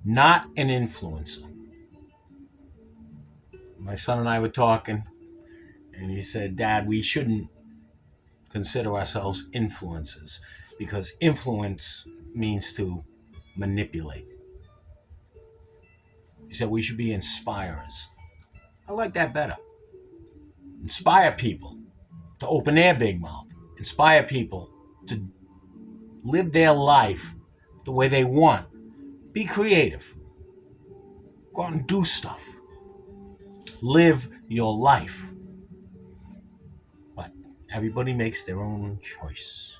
not an influencer. My son and I were talking, and he said, Dad, we shouldn't consider ourselves influencers because influence means to manipulate. He said we should be inspirers. I like that better. Inspire people to open their big mouth. Inspire people to live their life the way they want. Be creative. Go out and do stuff. Live your life. But everybody makes their own choice.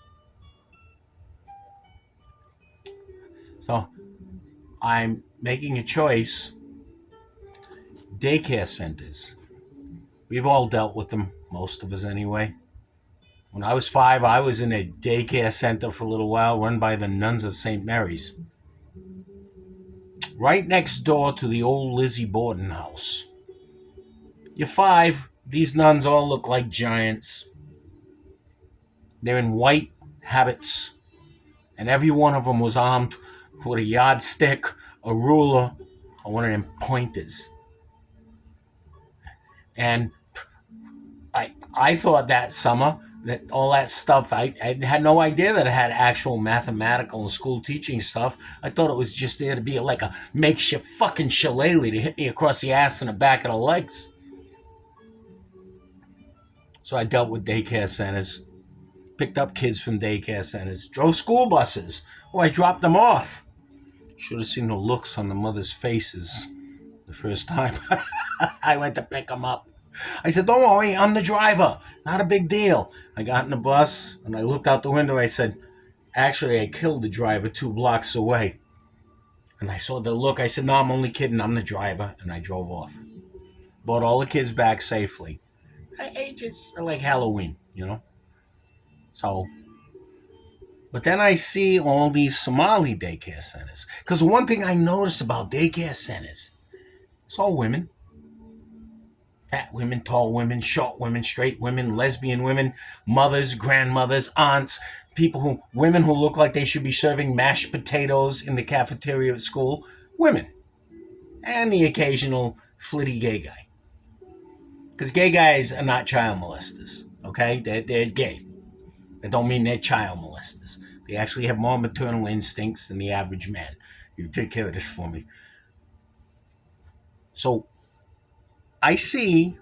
So I'm making a choice. Daycare centers. We've all dealt with them, most of us anyway. When I was 5, I was in a daycare center for a little while run by the Nuns of St. Mary's. Right next door to the old Lizzie Borden house. You're 5, these nuns all look like giants. They're in white habits, and every one of them was armed with a yardstick, a ruler, or one of them pointers. And I thought that summer that all that stuff, I had no idea that it had actual mathematical and school teaching stuff. I thought it was just there to be like a makeshift fucking shillelagh to hit me across the ass and the back of the legs. So I dealt with daycare centers, picked up kids from daycare centers, drove school buses. Oh, I dropped them off. Should have seen the looks on the mothers' faces the first time I went to pick them up. I said, don't worry, I'm the driver. Not a big deal. I got in the bus and I looked out the window. I said, actually, I killed the driver 2 blocks away. And I saw the look. I said, no, I'm only kidding. I'm the driver. And I drove off. Brought all the kids back safely. I just like Halloween, you know? So, but then I see all these Somali daycare centers. Because one thing I notice about daycare centers, it's all women. Fat women, tall women, short women, straight women, lesbian women, mothers, grandmothers, aunts, women who look like they should be serving mashed potatoes in the cafeteria at school. Women. And the occasional flitty gay guy. Because gay guys are not child molesters, okay? They're gay. That don't mean they're child molesters. They actually have more maternal instincts than the average man. You take care of this for me. So I see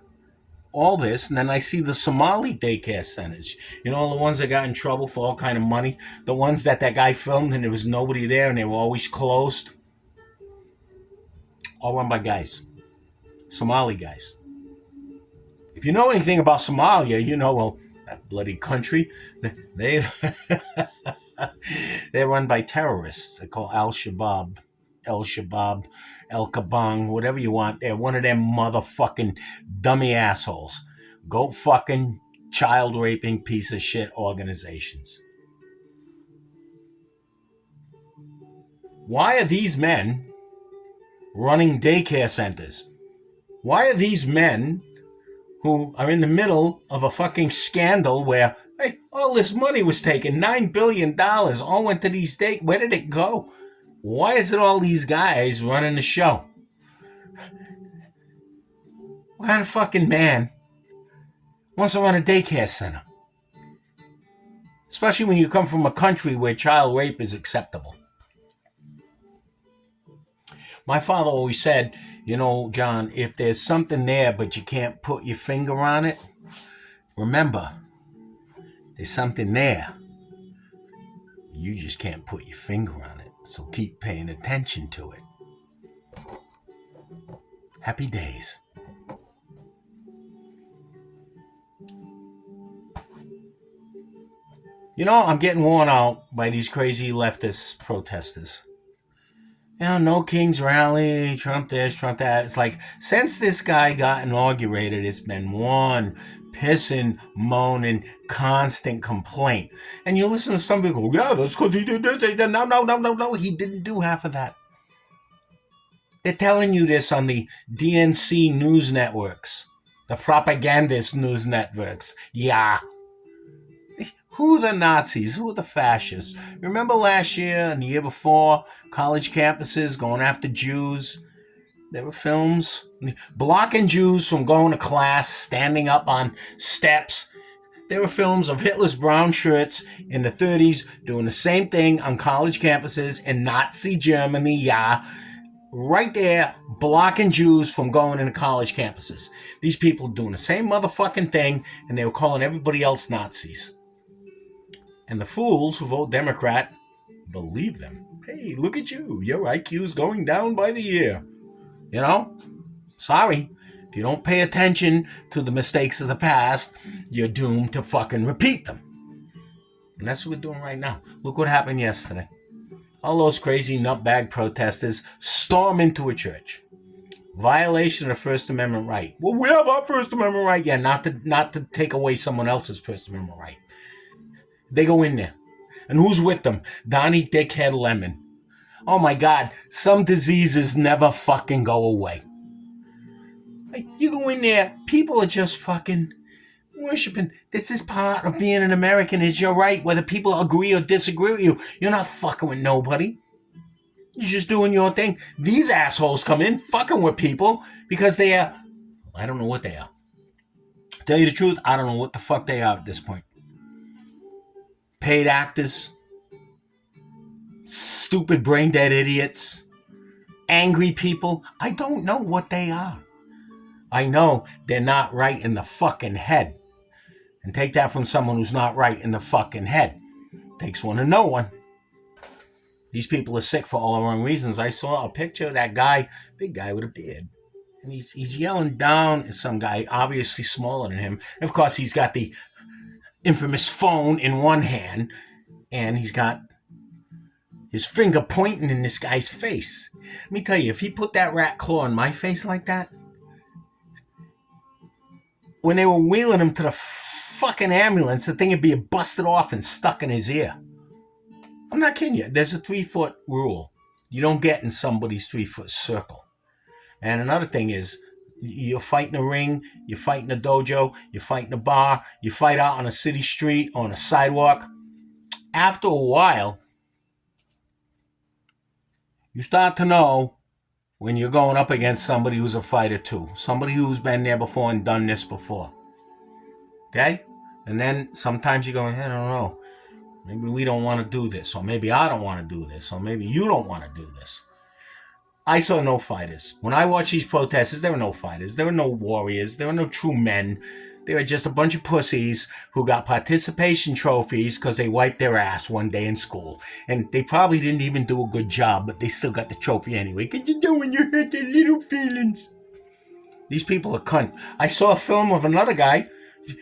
all this, and then I see the Somali daycare centers. You know, the ones that got in trouble for all kind of money. The ones that guy filmed and there was nobody there and they were always closed. All run by guys. Somali guys. If you know anything about Somalia, you know, well, that bloody country, they're run by terrorists. They call Al-Shabaab, El-Shabaab, El-Kabang, whatever you want. They're one of them motherfucking dummy assholes. Go fucking child raping piece of shit organizations. Why are these men running daycare centers? Why are these men who are in the middle of a fucking scandal where, hey, all this money was taken, $9 billion, all went to these daycares. Where did it go? Why is it all these guys running the show? What kind of fucking man wants to run a daycare center? Especially when you come from a country where child rape is acceptable. My father always said, you know, John, if there's something there but you can't put your finger on it, remember, there's something there. You just can't put your finger on it. So keep paying attention to it. Happy days. You know, I'm getting worn out by these crazy leftist protesters. You know, no King's rally, Trump this, Trump that. It's like, since this guy got inaugurated, it's been one pissing, moaning, constant complaint. And you listen to some people, yeah, that's because he did this. No, he didn't do half of that. They're telling you this on the DNC news networks, the propagandist news networks. Yeah. Who are the Nazis? Who are the fascists? Remember last year and the year before, college campuses going after Jews? There were films blocking Jews from going to class, standing up on steps. There were films of Hitler's brown shirts in the 30s doing the same thing on college campuses in Nazi Germany, yeah. Right there, blocking Jews from going into college campuses. These people doing the same motherfucking thing, and they were calling everybody else Nazis. And the fools who vote Democrat believe them. Hey, look at you. Your IQ's going down by the year. You know? Sorry. If you don't pay attention to the mistakes of the past, you're doomed to fucking repeat them. And that's what we're doing right now. Look what happened yesterday. All those crazy nutbag protesters storm into a church. Violation of the First Amendment right. Well, we have our First Amendment right. Yeah, not to take away someone else's First Amendment right. They go in there. And who's with them? Donnie Dickhead Lemon. Oh my God, some diseases never fucking go away. You go in there, people are just fucking worshiping. This is part of being an American, is your right, whether people agree or disagree with you. You're not fucking with nobody. You're just doing your thing. These assholes come in fucking with people because they are, I don't know what they are. To tell you the truth, I don't know what the fuck they are at this point. Paid actors, stupid brain dead idiots, angry people. I don't know what they are. I know they're not right in the fucking head. And take that from someone who's not right in the fucking head. Takes one to know one. These people are sick for all the wrong reasons. I saw a picture of that guy, big guy with a beard. And he's yelling down at some guy, obviously smaller than him. And of course, he's got the infamous phone in one hand. And he's got his finger pointing in this guy's face. Let me tell you, if he put that rat claw in my face like that, when they were wheeling him to the fucking ambulance, the thing would be busted off and stuck in his ear. I'm not kidding you. There's a 3-foot rule. You don't get in somebody's 3-foot circle. And another thing is, you're fighting a ring, you're fighting a dojo, you're fighting a bar, you fight out on a city street, on a sidewalk. After a while, you start to know when you're going up against somebody who's a fighter too. Somebody who's been there before and done this before. Okay? And then sometimes you go, I don't know. Maybe we don't want to do this. Or maybe I don't want to do this. Or maybe you don't want to do this. I saw no fighters. When I watched these protesters, there were no fighters. There were no warriors. There were no true men. They were just a bunch of pussies who got participation trophies because they wiped their ass one day in school. And they probably didn't even do a good job, but they still got the trophy anyway. Because you know when you hurt their little feelings. These people are cunt. I saw a film of another guy.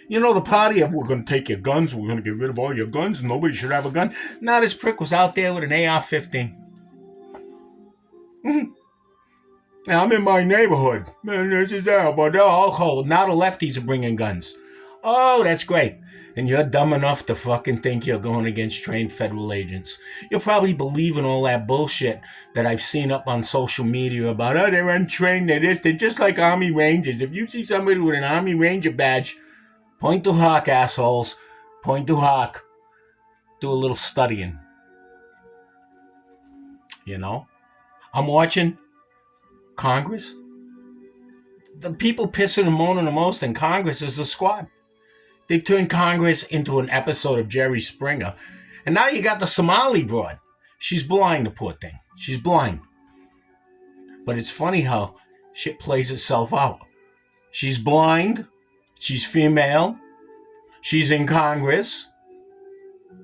You know the party of, we're going to take your guns, we're going to get rid of all your guns, nobody should have a gun. Now this prick was out there with an AR-15. Now I'm in my neighborhood. Man, this is that, but they're all cold. Now the lefties are bringing guns. Oh, that's great. And you're dumb enough to fucking think you're going against trained federal agents. You'll probably believe in all that bullshit that I've seen up on social media about, oh, they're untrained, they're this, they're just like Army Rangers. If you see somebody with an Army Ranger badge, point to Hawk, assholes. Point to Hawk. Do a little studying. You know? I'm watching Congress. The people pissing and moaning the most in Congress is the squad. They've turned Congress into an episode of Jerry Springer. And now you got the Somali broad. She's blind, the poor thing. She's blind. But it's funny how shit plays itself out. She's blind. She's female. She's in Congress.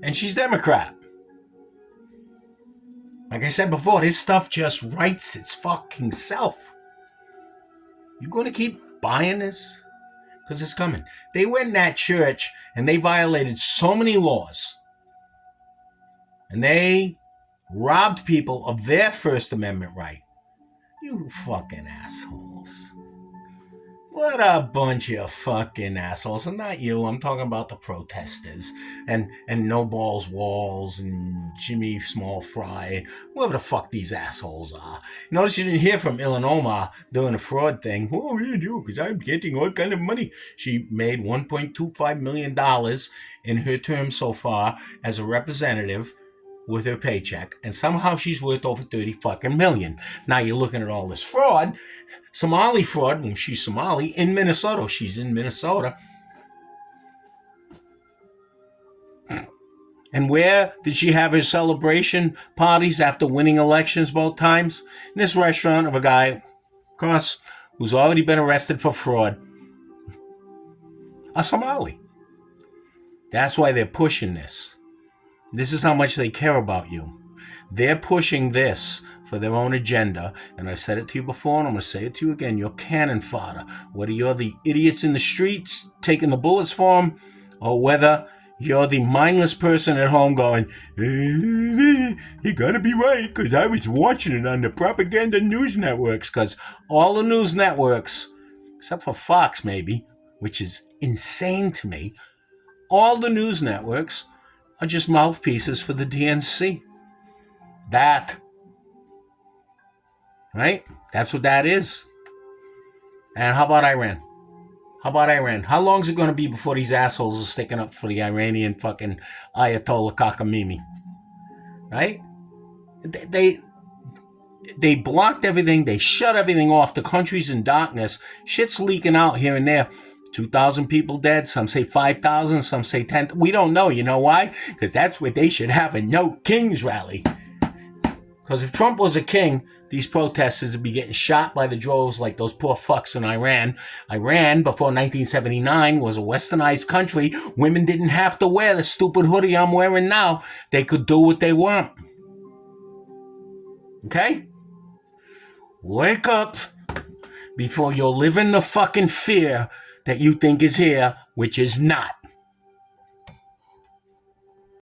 And she's Democrat. Like I said before, this stuff just writes its fucking self. You going to keep buying this? Because it's coming. They went in that church and they violated so many laws. And they robbed people of their First Amendment right. You fucking assholes. What a bunch of fucking assholes. And not you, I'm talking about the protesters. And No Balls Walls and Jimmy Small Fry, whoever the fuck these assholes are. Notice you didn't hear from Illinois doing the fraud thing. Oh, you do, because I'm getting all kind of money. She made $1.25 million in her term so far as a representative with her paycheck, and somehow she's worth over 30 fucking million. Now you're looking at all this fraud, Somali fraud, when she's Somali, in Minnesota. She's in Minnesota. And where did she have her celebration parties after winning elections both times? In this restaurant of a guy, of course, who's already been arrested for fraud. A Somali. That's why they're pushing this. This is how much they care about you. They're pushing this for their own agenda, and I've said it to you before, and I'm going to say it to you again. You're cannon fodder. Whether you're the idiots in the streets taking the bullets for them, or whether you're the mindless person at home going, you gotta be right, because I was watching it on the propaganda news networks, because all the news networks, except for Fox maybe, which is insane to me, all the news networks are just mouthpieces for the DNC. That. Right? That's what that is. And how about Iran? How long is it going to be before these assholes are sticking up for the Iranian fucking Ayatollah Khamenei? Right? They blocked everything. They shut everything off. The country's in darkness. Shit's leaking out here and there. 2,000 people dead. Some say 5,000. Some say 10,000. We don't know. You know why? Because that's what they should have a No Kings rally. Because if Trump was a king, these protesters would be getting shot by the droves like those poor fucks in Iran. Iran, before 1979, was a westernized country. Women didn't have to wear the stupid hoodie I'm wearing now. They could do what they want. Okay? Wake up before you'll live in the fucking fear that you think is here, which is not.